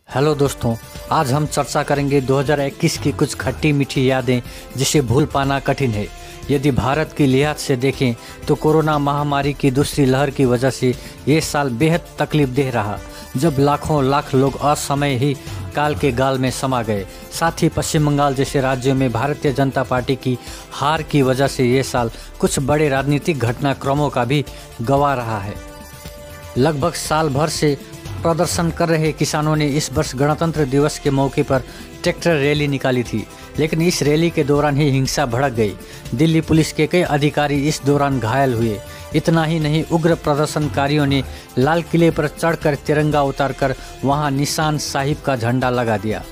Hello दोस्तों, आज हम चर्चा करेंगे 2021 की कुछ खट्टी मीठी यादें जिसे भूल पाना कठिन है। यदि भारत की लिहाज से देखें तो कोरोना महामारी की दूसरी लहर की वजह से ये साल बेहद तकलीफदेह रहा, जब लाखों लाख लोग असमय ही काल के गाल में समा गए। साथ ही पश्चिम बंगाल जैसे राज्यों में भारतीय जनता पार्टी की हार की वजह से ये साल कुछ बड़े राजनीतिक घटनाक्रमों का भी गवाह रहा है। लगभग साल भर से प्रदर्शन कर रहे किसानों ने इस वर्ष गणतंत्र दिवस के मौके पर ट्रैक्टर रैली निकाली थी, लेकिन इस रैली के दौरान ही हिंसा भड़क गई। दिल्ली पुलिस के कई अधिकारी इस दौरान घायल हुए। इतना ही नहीं, उग्र प्रदर्शनकारियों ने लाल किले पर चढ़कर तिरंगा उतारकर वहां निशान साहिब का झंडा लगा दिया।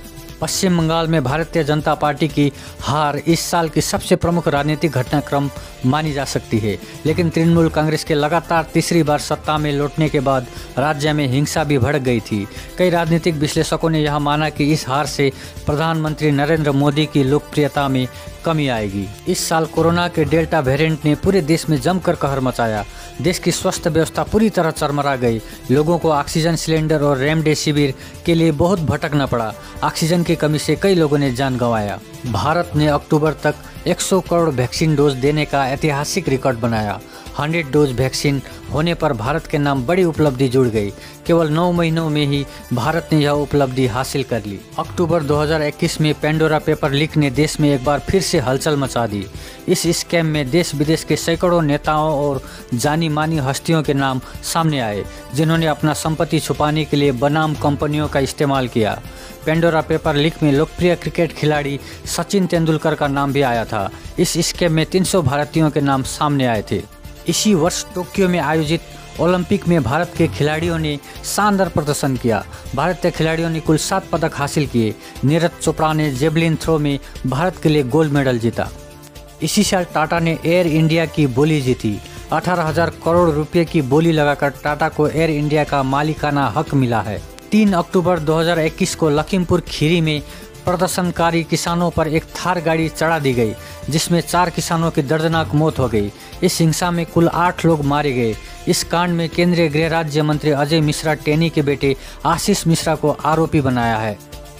पश्चिम बंगाल में भारतीय जनता पार्टी की हार इस साल की सबसे प्रमुख राजनीतिक घटनाक्रम मानी जा सकती है, लेकिन तृणमूल कांग्रेस के लगातार तीसरी बार सत्ता में लौटने के बाद राज्य में हिंसा भी भड़क गई थी। कई राजनीतिक विश्लेषकों ने यह माना कि इस हार से प्रधानमंत्री नरेंद्र मोदी की लोकप्रियता में कमी आएगी। इस साल कोरोना के डेल्टा वेरिएंट ने पूरे देश में जमकर कहर मचाया। देश की स्वास्थ्य व्यवस्था पूरी तरह चरमरा गई। लोगों को ऑक्सीजन सिलेंडर और रेमडेसिविर के लिए बहुत भटकना पड़ा। ऑक्सीजन की कमी से कई लोगों ने जान गंवाया। भारत ने अक्टूबर तक 100 करोड़ वैक्सीन डोज देने का ऐतिहासिक रिकॉर्ड बनाया। 100 डोज वैक्सीन होने पर भारत के नाम बड़ी उपलब्धि जुड़ गई। केवल 9 महीनों में ही भारत ने यह उपलब्धि हासिल कर ली। अक्टूबर 2021 में पेंडोरा पेपर लीक ने देश में एक बार फिर से हलचल मचा दी। इस स्कैम में देश विदेश के सैकड़ों नेताओं और जानी मानी हस्तियों के नाम सामने आए, जिन्होंने अपना संपत्ति छुपाने के लिए बनाम कंपनियों का इस्तेमाल किया। पेंडोरा पेपर लीक में लोकप्रिय क्रिकेट खिलाड़ी सचिन तेंदुलकर का नाम भी आया था। इस स्कैम में 300 भारतीयों के नाम सामने आए थे। इसी वर्ष टोक्यो में आयोजित ओलंपिक में भारत के खिलाड़ियों ने शानदार प्रदर्शन किया। भारतीय खिलाड़ियों ने कुल 7 पदक हासिल किए। नीरज चोपड़ा ने जेवलिन थ्रो में भारत के लिए गोल्ड मेडल जीता। इसी साल टाटा ने एयर इंडिया की बोली जीती। 18,000 करोड़ रुपए की बोली लगाकर टाटा को एयर इंडिया का मालिकाना हक मिला है। 3 अक्टूबर 2021 को लखीमपुर खीरी में प्रदर्शनकारी किसानों पर एक थार गाड़ी चढ़ा दी गई, जिसमें 4 किसानों की दर्दनाक मौत हो गई। इस हिंसा में कुल 8 लोग मारे गए। इस कांड में केंद्रीय गृह राज्य मंत्री अजय मिश्रा टेनी के बेटे आशीष मिश्रा को आरोपी बनाया है।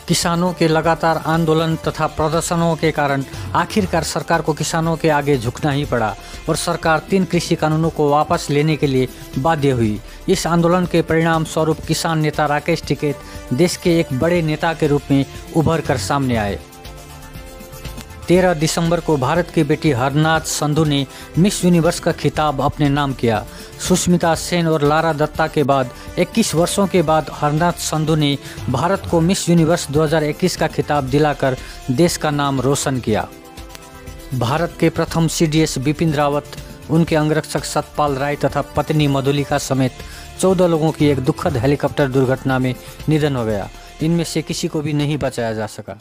किसानों के लगातार आंदोलन तथा प्रदर्शनों के कारण आखिरकार सरकार को किसानों के आगे झुकना ही पड़ा और सरकार 3 कृषि कानूनों को वापस लेने के लिए बाध्य हुई। इस आंदोलन के परिणाम स्वरूप किसान नेता राकेश टिकैत देश के एक बड़े नेता के रूप में उभर कर सामने आए। 13 दिसंबर को भारत की बेटी हरनाथ संधू ने मिस यूनिवर्स का खिताब अपने नाम किया। सुष्मिता सेन और लारा दत्ता के बाद 21 वर्षों के बाद हरनाथ संधू ने भारत को मिस यूनिवर्स 2021 का खिताब दिलाकर देश का नाम रोशन किया। भारत के प्रथम CDS बिपिन रावत, उनके अंगरक्षक सतपाल राय तथा पत्नी मधुलिका समेत 14 लोगों की एक दुखद हेलीकॉप्टर दुर्घटना में निधन हो गया। इनमें से किसी को भी नहीं बचाया जा सका।